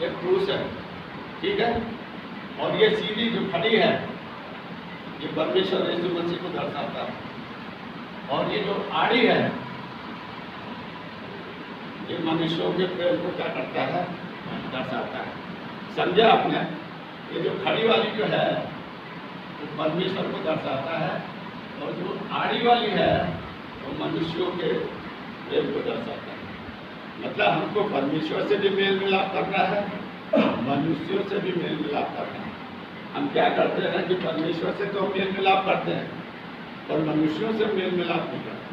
एक क्रूस है, ठीक है। और ये सीधी जो खड़ी है ये परमेश्वर यीशु मसीह को दर्शाता है, और ये जो आड़ी है ये मनुष्यों के प्रेम को क्या करता है, दर्शाता है। समझा आपने? ये जो खड़ी वाली जो है वो परमेश्वर को दर्शाता है, और जो आड़ी वाली है वो मनुष्यों के प्रेम को दर्शाता है। मतलब हमको परमेश्वर से भी मेल मिलाप करना है, मनुष्यों से भी मेल मिलाप करना है। हम क्या करते हैं कि परमेश्वर से तो मेल मिलाप करते हैं, पर मनुष्यों से मेल मिलाप नहीं करते।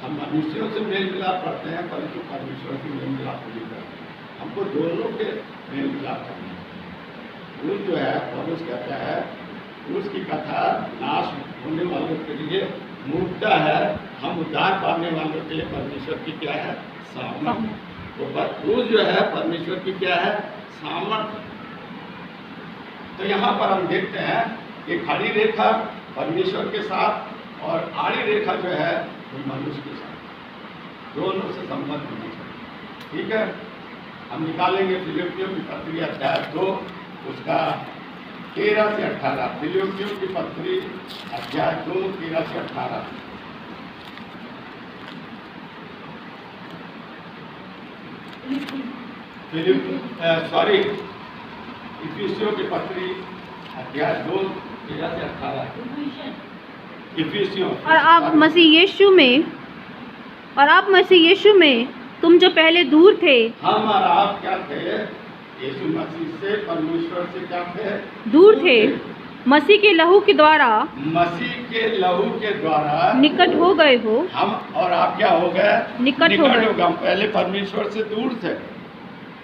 हम मनुष्यों से मेल मिलाप करते हैं, परंतु परमेश्वर से मेल मिलाप नहीं करते। हमको दोनों के मेल मिलाप करना है। वो जो है पौलुस कहता है उसकी कथा नाश होने वालों के लिए मूर्खता है, हम उद्धार पाने वालों के लिए परमेश्वर की क्या है, सामर्थ। तो क्रूस जो है परमेश्वर की क्या है, सामर्थ। तो यहाँ पर हम देखते हैं कि खड़ी रेखा परमेश्वर के साथ और आड़ी रेखा जो है वो मनुष्य के साथ, दोनों से संबंध होना चाहिए। ठीक है, हम निकालेंगे फिलिप्पियों की पत्री अध्याय 2 उसका 13 से 18। फिलिप्पियों की पत्री अध्याय 2 13 से 18। इफिसियों की पत्री अध्याय 2 13 से 18। इफिसियों और आप मसीह यीशु में तुम जो पहले दूर थे, हम और आप क्या थे, यीशु मसीह से परमेश्वर से क्या थे, दूर थे। मसीह के लहू के द्वारा निकट हो गए हो। हम और आप क्या हो गए, निकट हो गए। हम पहले परमेश्वर से दूर थे,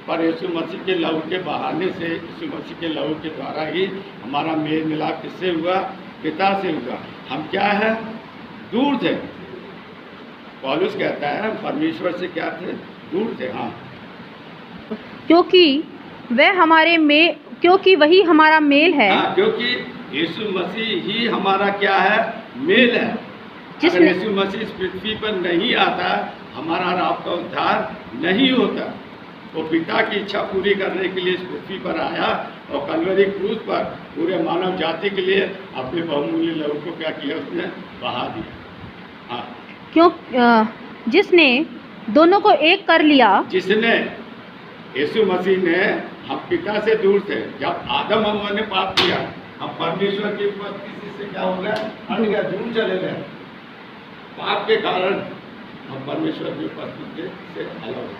पर यीशु मसीह के लहू के बहाने से, यीशु मसीह के लहू के द्वारा ही हमारा मेल मिलाप किससे हुआ, पिता से हुआ। हम क्या है, दूर थे। पौलुस कहता है हम परमेश्वर से क्या थे, दूर थे। हाँ, क्योंकि वही हमारा मेल है। हाँ, क्योंकि यीशु मसीह ही हमारा क्या है, मेल है। अगर यीशु मसीह इस पृथ्वी पर नहीं आता, हमारा और आपका उद्धार नहीं होता। वो पिता की इच्छा पूरी करने के लिए इस पृथ्वी पर आया और कलवरी क्रूस पर पूरे मानव जाति के लिए अपने बहुमूल्य लहू को क्या किया, उसने बहा दिया। हाँ, क्यों जिसने दोनों को एक कर लिया, जिसने यीशु मसीह ने, हम पिता से दूर थे, जब आदम हव्वा ने पाप किया, हम परमेश्वर की उपस्थिति से क्या हो गए, हट गए, दूर चले गए। पाप के कारण हम परमेश्वर की उपस्थिति से अलग हो गए।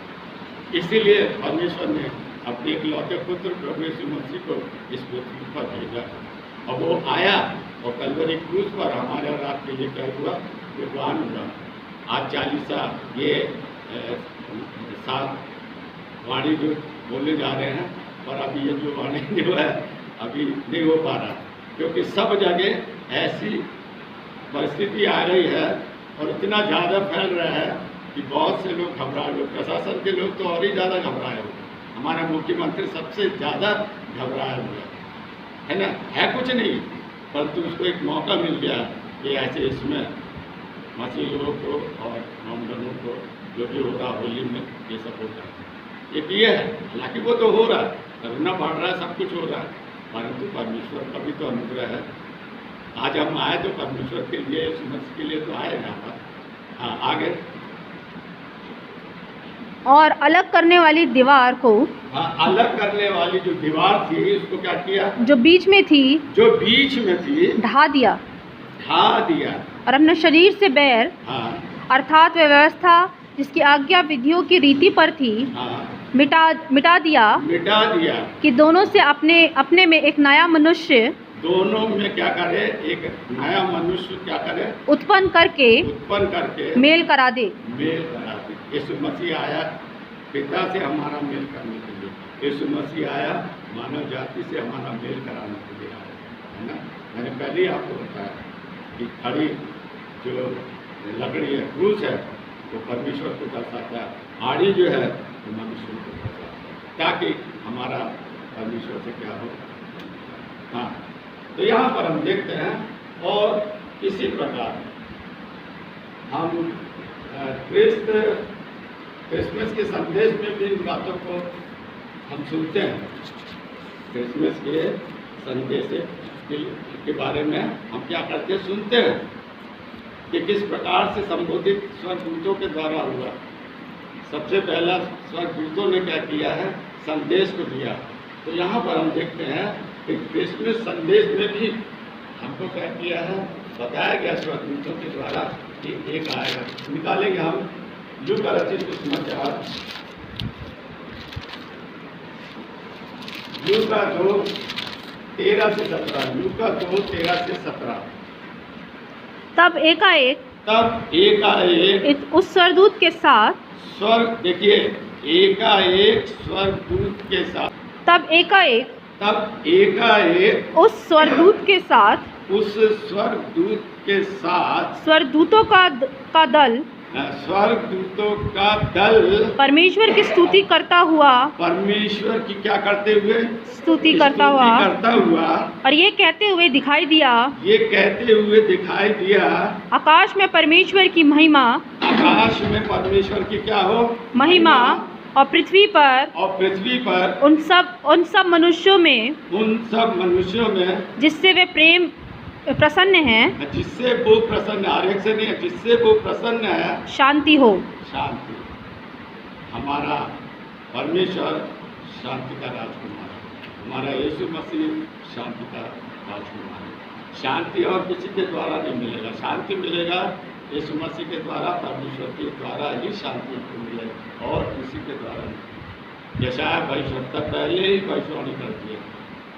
इसीलिए परमेश्वर ने अपने इकलौते पुत्र प्रभु यीशु मसीह को इस पृथ्वी पर भेजा और वो आया और कलवरी क्रूस पर हमारे और आपके लिए क्या हुआ, विद्वान हुआ। आज 40 ये 7 वाणी जो बोले जा रहे हैं, और अभी ये जो वाणी जो है अभी नहीं हो पा रहा, क्योंकि सब जगह ऐसी परिस्थिति आ रही है और इतना ज़्यादा फैल रहा है कि बहुत से लोग घबराए हुए, प्रशासन के लोग तो और ही ज़्यादा घबराए हुए। हमारा मुख्यमंत्री सबसे ज़्यादा घबराए हुए है ना, है कुछ नहीं, परंतु उसको एक मौका मिल गया कि ऐसे इसमें मसीह लोगों को और मोमडनों को जो भी होगा होली में ये सब होता है। एक ये है, हालांकि वो तो हो रहा है, करुणा बढ़ रहा है, सब कुछ हो रहा है, परंतु परमेश्वर का भी तो अनुग्रह है। आज हम आए तो परमेश्वर के लिए, यीशु मसीह के लिए तो आए यहाँ पर। हाँ, आगे। और अलग करने वाली दीवार को, हाँ, अलग करने वाली जो दीवार थी उसको क्या किया, जो बीच में थी, जो बीच में थी, ढा दिया और अपने शरीर से बैर, हाँ, अर्थात वह व्यवस्था जिसकी आज्ञा विधियों की रीति पर थी, हाँ, मिटा दिया कि दोनों से अपने में एक नया मनुष्य, दोनों में क्या करे, एक नया मनुष्य क्या करे, उत्पन्न करके मेल करा दे। यीशु मसीह आया पिता से हमारा मेल करने के लिए, यीशु मसीह आया मानव जाति से हमारा मेल कराने के लिए आया, है ना। मैंने पहले ही आपको बताया कि खड़ी जो लकड़ी है, क्रूस है, वो परमेश्वर को दर्शाता है, आड़ी जो है वो मनुष्य को दर्शाता है, ताकि हमारा परमेश्वर से क्या हो। हाँ, तो यहाँ पर हम देखते हैं, और इसी प्रकार हम क्रिसमस के संदेश में भी इन बातों को हम सुनते हैं। क्रिसमस के संदेश के बारे में हम क्या करते हैं, सुनते हैं कि किस प्रकार से संबोधित स्वर्गदूतों के द्वारा हुआ। सबसे पहला स्वर्गदूतों ने क्या किया है, संदेश को दिया। तो यहाँ पर हम देखते हैं कि क्रिसमस संदेश में भी हमको क्या किया है, बताया गया स्वर्गदूतों के द्वारा कि एक आएगा। निकालेंगे हम लूका रचित सुसमाचार, लूका 2:13-17, लूका 2:13-17। तब एकाएक उस स्वर्गदूत के साथ, देखिए, एकाएक स्वर्गदूत के साथ, तब एकाएक उस स्वर्गदूत के साथ स्वर्गदूतों का दल परमेश्वर की स्तुति करता हुआ, परमेश्वर की क्या करते हुए, स्तुति करता हुआ, और ये कहते हुए दिखाई दिया, आकाश में परमेश्वर की महिमा, आकाश में परमेश्वर की क्या हो, महिमा, और पृथ्वी पर उन सब मनुष्यों में जिससे वे प्रेम प्रसन्न हैं, जिससे वो प्रसन्न, आरेख से नहीं, जिससे वो प्रसन्न है, शांति हो। शांति। हमारा परमेश्वर शांति का राजकुमार है, हमारा यीशु मसीह शांति का राजकुमार है। शांति और किसी के द्वारा नहीं मिलेगा, शांति मिलेगा यीशु मसीह के द्वारा, परमेश्वर के द्वारा ही शांति को मिलेगा, और किसी के द्वारा नहीं। यशायाह 22:7 पहले ही भविष्यवाणी करती है,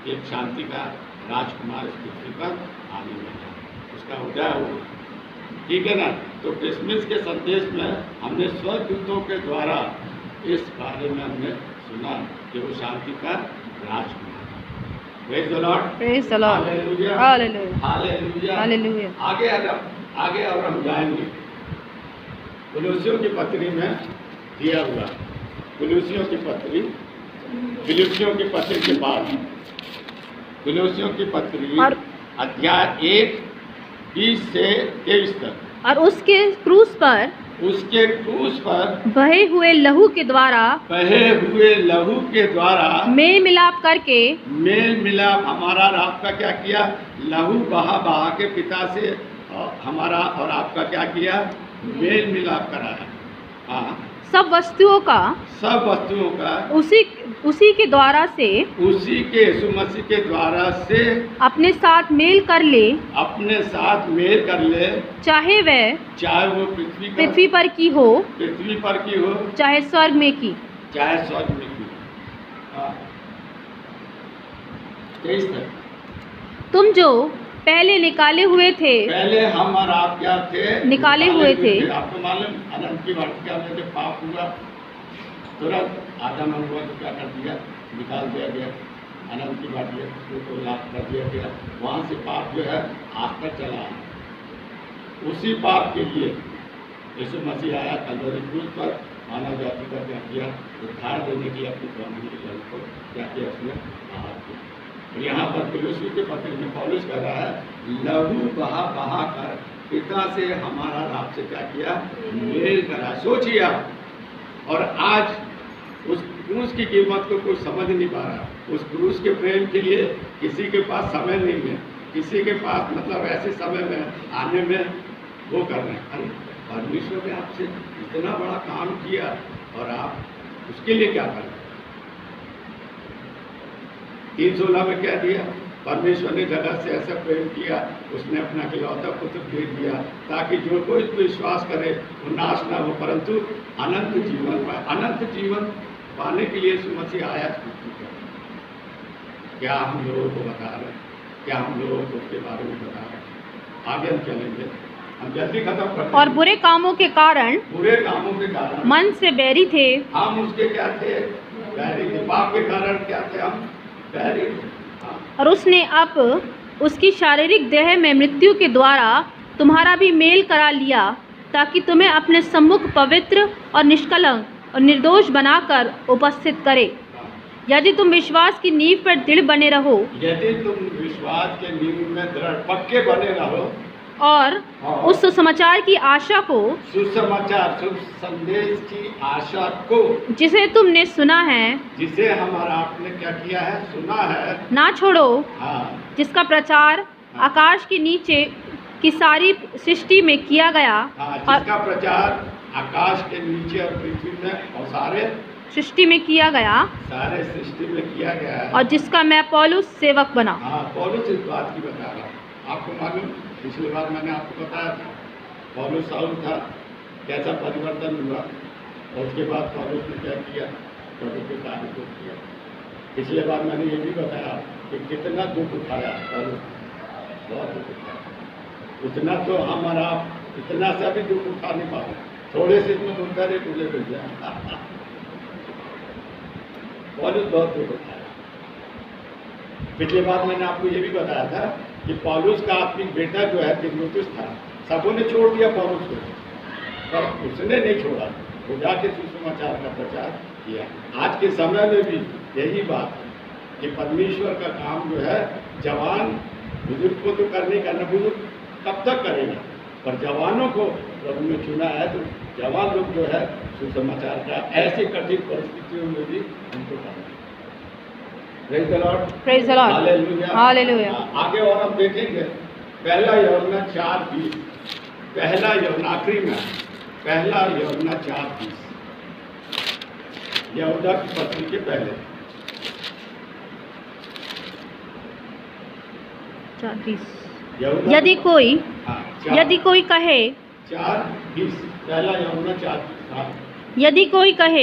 एक शांति का राजकुमार इस पृथ्वी पर आने वाला है, उसका उदय होगा, ठीक है ना। तो क्रिसमस के संदेश में हमने स्वर्गदूतों के द्वारा इस बारे में हमने सुना कि वो शांति का राजकुमार है। Praise the Lord, praise the Lord, hallelujah, hallelujah, hallelujah, hallelujah. आगे और हम जाएंगे। कुलुस्सियों की पत्री में दिया हुआ, कुलुस्सियों की पत्री, फिलिप्पियों की पत्री के बाद कुलुस्सियों की पत्री अध्याय 1:20 से 23 तक। और उसके क्रूस पर उसके क्रूस पर बहे हुए लहू के द्वारा बहे हुए लहू के द्वारा मेल मिलाप करके मेल मिलाप हमारा और आपका क्या किया? लहू बहा बहा के पिता से हमारा और आपका क्या किया? मेल मिलाप कराया। हाँ, सब वस्तुओं का उसी के द्वारा से उसी के यीशु मसीह के द्वारा से अपने साथ मेल कर ले, चाहे वो पृथ्वी पर की हो, चाहे स्वर्ग में की। हाँ। तेईस तक। तुम जो पहले निकाले हुए थे, पहले हम और आप क्या थे? निकाले हुए थे। आपको मालूम अनंत की वाटिका में जब पाप हुआ तुरंत आदम और हव्वा को क्या कर दिया? निकाल दिया गया। अनंत की वाटिका को लाभ कर दिया गया। वहाँ से पाप जो है आज तक चला। उसी पाप के लिए यीशु मसीह आया कलवरी क्रूस पर, मानव जाति का क्या किया? उद्धार देने के लिए अपनी स्वामी को क्या किया? उसने आहार किया। यहाँ पर फिलिप्पी के पत्र में पौलुस कह रहा है, लहू बहा बहा कर पिता से हमारा राब से क्या किया? मेल करा। सोचिए आप, और आज उस क्रूस की कीमत को कोई समझ नहीं पा रहा। उस क्रूस के प्रेम के लिए किसी के पास समय नहीं है, किसी के पास मतलब ऐसे समय में आने में वो कर रहे हैं। अरे परमेश्वर ने आपसे इतना बड़ा काम किया और आप उसके लिए क्या कर रहे हैं? 3:16 में क्या दिया? परमेश्वर ने जगत से ऐसा प्रेम किया, उसने अपना इकलौता पुत्र दे दिया ताकि जो कोई विश्वास करे वो नाश ना हो परंतु अनंत जीवन पाए। अनंत जीवन पाने के लिए यीशु मसीह आया पृथ्वी पर। क्या हम लोगों को बता रहे हैं? क्या हम लोगों को उसके बारे में बता रहे हैं? आगे हम चलेंगे, हम जल्दी खत्म करते। और बुरे कामों के कारण मन से बैरी थे। हम उसके क्या थे? बैरी थे। पाप के कारण क्या थे? हम बैरी थे। और उसने अब उसकी शारीरिक देह में मृत्यु के द्वारा तुम्हारा भी मेल करा लिया ताकि तुम्हें अपने सम्मुख पवित्र और निष्कलंक और निर्दोष बनाकर उपस्थित करे। यदि तुम विश्वास की नींव पर दृढ़ बने रहो, यदि तुम विश्वास के नींव में दृढ़ पक्के बने रहो और उस सुसमाचार की आशा को, सुसमाचार शुभ संदेश की आशा को, जिसे तुमने सुना है, जिसे हमारा आपने क्या किया है? सुना है, ना छोड़ो। हाँ। जिसका प्रचार आकाश के नीचे की सारी सृष्टि में किया गया। हाँ, जिसका प्रचार आकाश के नीचे और पृथ्वी में और सारे सृष्टि में किया गया, सारे सृष्टि में किया गया है। और जिसका मैं पौलुस सेवक बना। हाँ, पौलुस इस बात की बता रहा हूँ। आपको मालूम पिछली बार मैंने आपको बताया था पौलुस साउल था, कैसा परिवर्तन हुआ और उसके बाद पौलुस ने क्या किया? प्रभु के कार्य को किया। पिछले बार मैंने ये भी बताया कि कितना दुख उठाया पौलुस, बहुत दुख उठाया। उतना तो हमारा इतना सा भी दुख उठा नहीं पाते, थोड़े से इसमें उनका रेट उले मिल जाए। पौलुस बहुत दुख उठाया। पिछले बार मैंने आपको ये भी बताया था कि पौलुस का अपनी बेटा जो है तीमुथियुस था, सबों ने छोड़ दिया पौलुस को, पर उसने नहीं छोड़ा, वो जाके सुसमाचार का प्रचार किया। आज के समय में भी यही बात है कि परमेश्वर का काम जो है जवान बुजुर्ग को तो करने का, न बुजुर्ग कब तक करेगा, पर जवानों को प्रभु ने चुना है तो जवान लोग जो है सुसमाचार का ऐसी कठिन परिस्थितियों में भी उनको करना। Praise the Lord. Praise the Lord. Hallelujah. Hallelujah. आगे और हम देखेंगे पहला यूहन्ना 4:20, पहला यूहन्ना आखिरी में पहला यूहन्ना 4:20, यहूदा की पत्री के पहले 4:20। यदि कोई कहे 4:20, पहला यूहन्ना 4:20। यदि कोई कहे,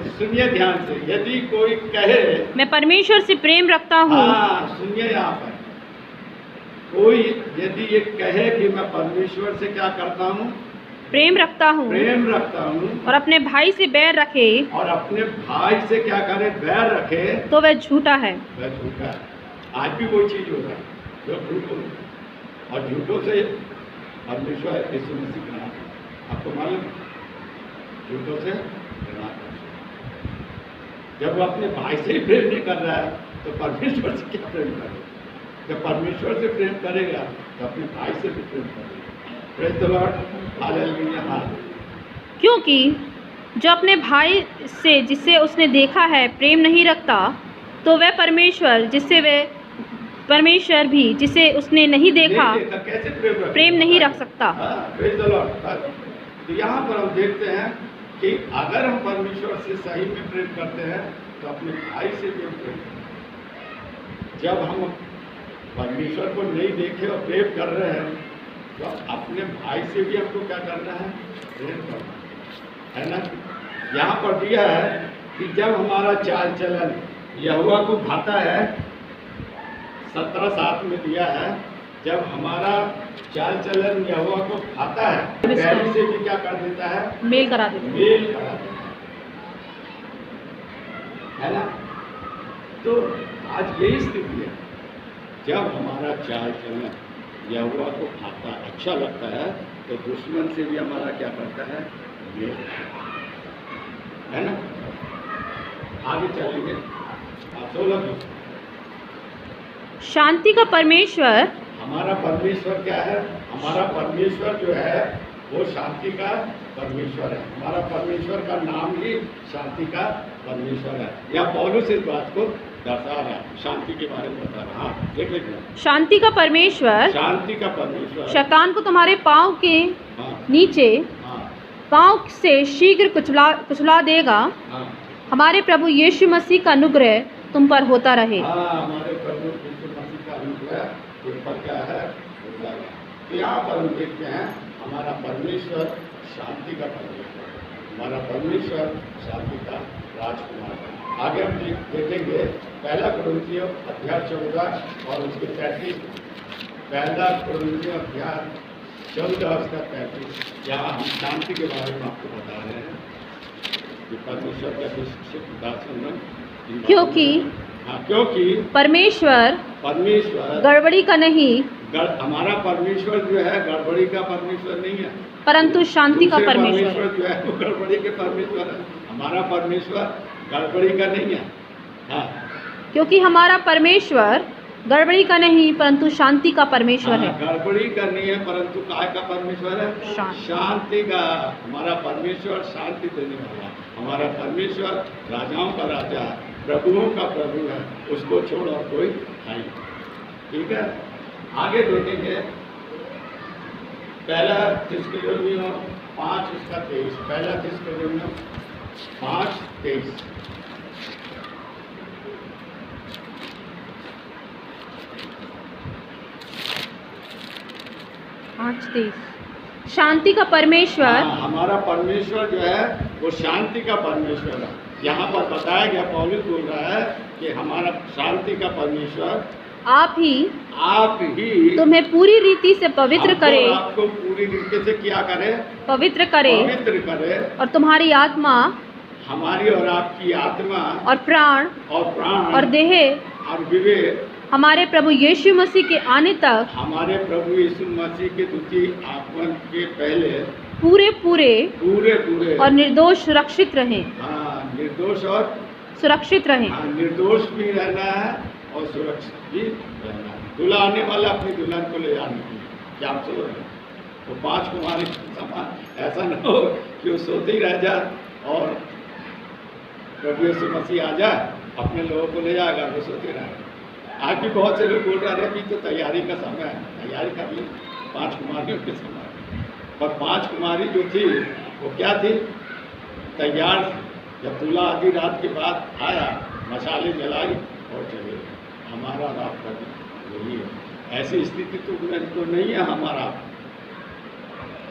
सुनिए ध्यान से, यदि कोई कहे मैं परमेश्वर से प्रेम रखता हूँ। हाँ, सुनिए यहाँ पर, कोई यदि ये कहे कि मैं परमेश्वर से क्या करता हूँ? प्रेम रखता हूँ और अपने भाई से बैर रखे, और अपने भाई से क्या करे? बैर रखे, तो वह झूठा है। वह झूठा है। आज भी कोई चीज हो रहा है जो झूठ हो, और झूठों से परमेश्वर यीशु मसीह बना, आपको मालूम, झूठों से घृणा कर। जब वो अपने भाई से ही प्रेम नहीं कर रहा है तो परमेश्वर से क्या प्रेम करेगा? जब परमेश्वर से प्रेम करेगा तो अपने भाई से भी प्रेम करेगा। Praise the Lord. हालेलुया। हाँ, क्योंकि जो अपने भाई से जिसे उसने देखा है प्रेम नहीं रखता, तो वह परमेश्वर भी जिसे उसने नहीं देखा कैसे प्रेम नहीं रख सकता। Praise the Lord. तो यहाँ पर हम देखते हैं कि अगर हम परमेश्वर से सही में प्रेम करते हैं तो अपने भाई से भी हम प्रेम करते हैं। जब हम परमेश्वर को नहीं देखे और प्रेम कर रहे हैं तो अपने भाई से भी हमको क्या करना है, प्रेम करना है ना। यहाँ पर दिया है कि जब हमारा चाल चलन यहोवा को भाता है, 17:7 में दिया है, जब हमारा चाल चलन यहोवा को भाता है, पहले से भी क्या कर देता है, मेल करा देता मेल करा देता है ना। तो आज यही स्थिति है, जब हमारा चाल चलन यहोवा को भाता अच्छा लगता है तो दुश्मन से भी हमारा क्या करता है, मेल है ना। आगे चलेंगे। 16 शांति का परमेश्वर, हमारा परमेश्वर क्या है, हमारा परमेश्वर जो है वो शांति का परमेश्वर है। हमारा परमेश्वर का नाम ही शांति का परमेश्वर है। या पौलुस इस बात को दर्शा रहा है, शांति के बारे में बता रहा है। हाँ, देख लीजिए। शांति का परमेश्वर शांति का परमेश्वर शैतान को तुम्हारे पाँव के हाँ, नीचे हाँ, पाँव से शीघ्र कुचला देगा। हाँ, हमारे प्रभु यीशु मसीह का अनुग्रह तुम पर होता रहे। हाँ, हमारे प्रभु यीशु मसीह का अनुग्रह उन पर क्या है, होता है। तो यहाँ पर हम देखते हैं हमारा परमेश्वर शांति का परमेश्वर है। हमारा परमेश्वर शांति का राजकुमार है। आगे हम देखेंगे 1 कुरिन्थियों अध्याय 14 और उसके 35। 1 कुरिन्थियों अध्याय 14 उसका 35। यहाँ हम शांति के बारे में आपको बता रहे हैं कि परमेश्वर का दासन, क्योंकि परमेश्वर गड़बड़ी का नहीं, हमारा परमेश्वर जो है गड़बड़ी का परमेश्वर नहीं है, परंतु शांति का परमेश्वर जो है वो गड़बड़ी के परमेश्वर है। हमारा परमेश्वर गड़बड़ी का नहीं है। हाँ, क्योंकि हमारा परमेश्वर गड़बड़ी का नहीं परंतु शांति का परमेश्वर है। गड़बड़ी का नहीं है परंतु काय का परमेश्वर है, शांति का। हमारा परमेश्वर शांति देने वाला, हमारा परमेश्वर राजाओं का राजा है, प्रभुओं का प्रभु है, उसको छोड़ और कोई नहीं। ठीक है, आगे देखेंगे 1 थिस्सलुनीकियों 5 उसका 23। 1 थिस्सलुनीकियों 5:23। शांति का परमेश्वर, हमारा परमेश्वर जो है वो शांति का परमेश्वर है। यहाँ पर बताया गया, पौलुस बोल रहा है कि हमारा शांति का परमेश्वर आप ही तुम्हें पूरी रीति से पवित्र करे, आपको पूरी रीति से क्या करे, पवित्र करे और तुम्हारी आत्मा, हमारी और आपकी आत्मा और प्राण और देह और विवेक हमारे प्रभु यीशु मसीह के आने तक, हमारे प्रभु यीशु मसीह के द्वितीय आगमन के पहले पूरे और निर्दोष सुरक्षित रहें। हाँ, निर्दोष और सुरक्षित रहें। हाँ, निर्दोष भी रहना है और सुरक्षित भी रहना है। दूल्हा आने वाला अपनी दुल्हन को ले जाने की क्या आप सोच रहे, तो 5 कुमारी समान ऐसा न हो कि वो सोते ही रह जाए और प्रभु यीशु मसीह आ जाए, अपने लोगों को ले जाएगा, वो सोते रहे। आज भी बहुत से लोग बोल रहे हैं कि तो तैयारी का समय है, तैयारी कर ली 5 कुमारियों के समय। पर 5 कुमारी जो थी वो क्या थी, तैयार। जब दूल्हा आधी रात के बाद आया, मसाले जलाई और चले। हमारा रात का वही है। ऐसी स्थिति तो नहीं है हमारा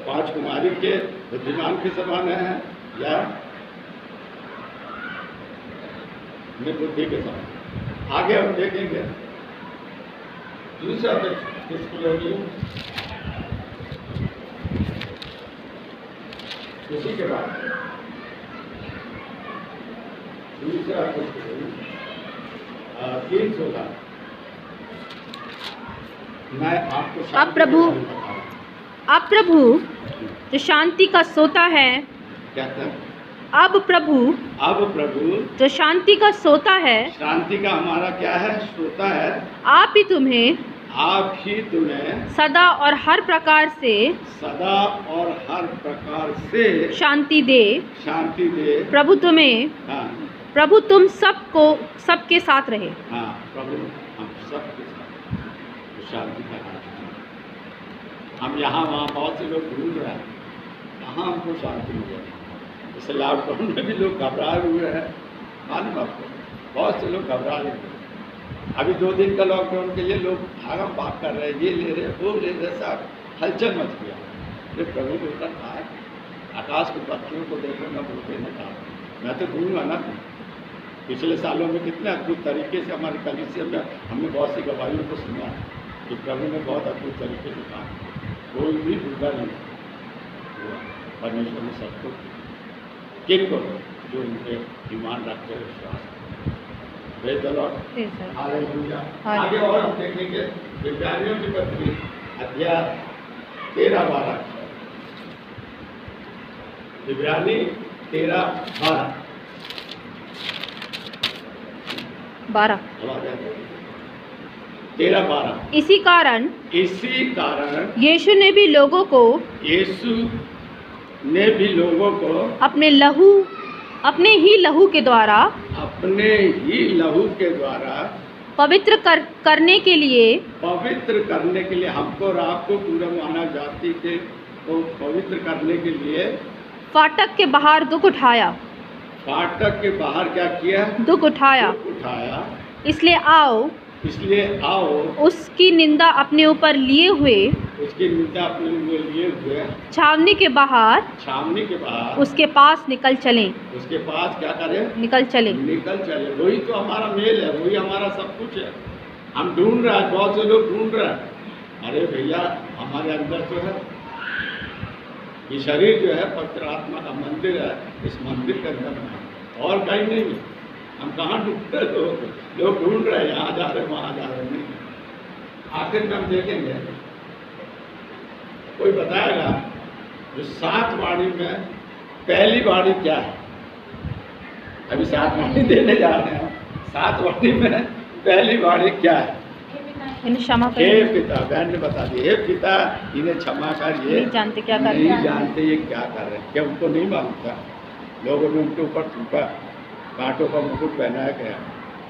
5 कुमारी के बुद्धिमान के समान है या बुद्धि के समान। आगे हम देखेंगे दूसरा इसी के बाद दूसरा 3:16। मैं आपको अब प्रभु जो शांति का सोता है, क्या था? अब प्रभु जो शांति का सोता है, शांति का हमारा क्या है, सोता है। आप ही तुम्हें आप ही तुम्हें सदा और हर प्रकार से सदा और हर प्रकार से शांति दे। शांति दे। प्रभु हाँ तुम सबके साथ रहे। हाँ, प्रभु हम सबके साथ शांति का राज। हम यहाँ वहाँ बहुत से लोग ढूंढ रहे हैं, कहाँ हमको शांति मिले। जैसे लॉकडाउन में भी लोग घबराए हुए हैं, मालूम आपको, बहुत से लोग घबरा रहे हैं। अभी 2 दिन का लॉकडाउन के लिए लोग भागम भाग कर रहे हैं, ये ले रहे वो ले रहे, सब हलचल मच गया। ये प्रभु को उतर कहा, आकाश के पक्षियों को देखो न बोलते न कहा, मैं तो दूंगा ना। पिछले सालों में कितने अद्भुत तरीके से हमारी कलीसिया में हमने बहुत सी गवाहियों को सुना कि प्रभु ने बहुत अद्भुत तरीके से कहा, कोई भी भूखा नहीं हुआ। परमेश्वर ने सबको किन को जो उनके ईमान रखते हैं, विश्वास। आगे और हम देखेंगे इब्रानियों की पत्री अध्याय 13-12। इब्रानी 13-12। इसी कारण यीशु ने भी लोगों को अपने ही लहू के द्वारा पवित्र करने के लिए हमको और आपको पूरा मानव जाति के को पवित्र करने के लिए फाटक के बाहर दुख उठाया। फाटक के बाहर क्या किया? दुख उठाया। इसलिए आओ उसकी निंदा अपने ऊपर लिए हुए छावनी के बाहर उसके पास निकल चलें। उसके पास क्या करें? निकल चले। वही तो हमारा मेल है, वही हमारा सब कुछ है। हम ढूंढ रहे हैं, बहुत से लोग ढूंढ रहे हैं। अरे भैया, हमारे अंदर तो है, ये शरीर जो है पवित्र आत्मा का मंदिर है, इस मंदिर के अंदर और कहीं नहीं है। हम कहाँ ढूंढ रहे? लोग ढूंढ रहे हैं, यहाँ जा रहे वहाँ जा रहे नहीं। आखिर में हम देखेंगे, कोई बताएगा जो 7 वाणी में पहली वाणी क्या है? अभी 7 वाणी देने जा रहे हैं। 7 वाणी में पहली वाणी क्या है? क्षमा कर। हे पिता, बहन ने बता दी, हे पिता इन्हें क्षमा कर, ये नहीं जानते क्या कर रहे हैं। नहीं जानते ये क्या कर रहे हैं। क्या उनको नहीं मालूम था? लोगों ने उनके ऊपर थूका, कांटों का मुकुट पहनाया गया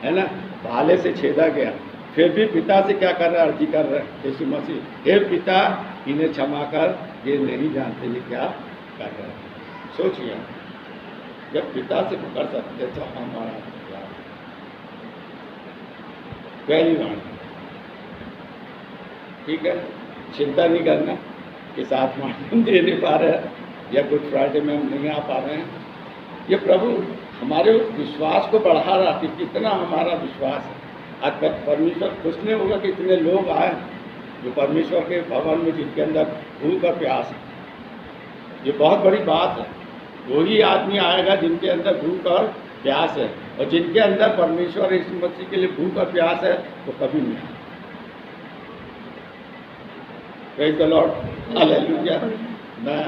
है ना, भाले से छेदा गया, फिर भी पिता से क्या कर रहा है? अर्जी कर रहा है यीशु मसीह, हे पिता इन्हें क्षमा कर, ये नहीं जानते ये क्या कर रहे हैं। सोचिए, जब पिता से कर सकते तो हमारा क्या? पहली बार ठीक है, चिंता नहीं करना कि 7 माह हम दे नहीं पा रहे हैं या गुड फ्राइडे में हम नहीं आ पा रहे हैं। ये प्रभु हमारे विश्वास को बढ़ा रहा कि कितना हमारा विश्वास है। आज तक परमेश्वर खुश नहीं होगा कि इतने लोग आए जो परमेश्वर के भवन में, जिनके अंदर भूख और प्यास है। ये बहुत बड़ी बात है। वही आदमी आएगा जिनके अंदर भूख और प्यास है, और जिनके अंदर परमेश्वर यीशु मसीह के लिए भूख और प्यास है वो कभी नहीं आए। Praise the Lord, hallelujah. मैं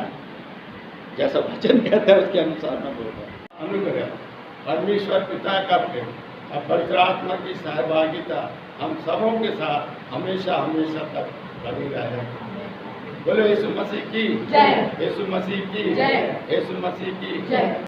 जैसा वचन कहता है उसके अनुसार मैं बोल रहा हूँ। अनुग्रह परमेश्वर पिता का प्रेम और पवित्र आत्मा की सहभागिता हम सबों के साथ हमेशा हमेशा तक बनी रहे। बोलो यीशु मसीह की जय, यीशु मसीह की जय, यीशु मसीह की जय।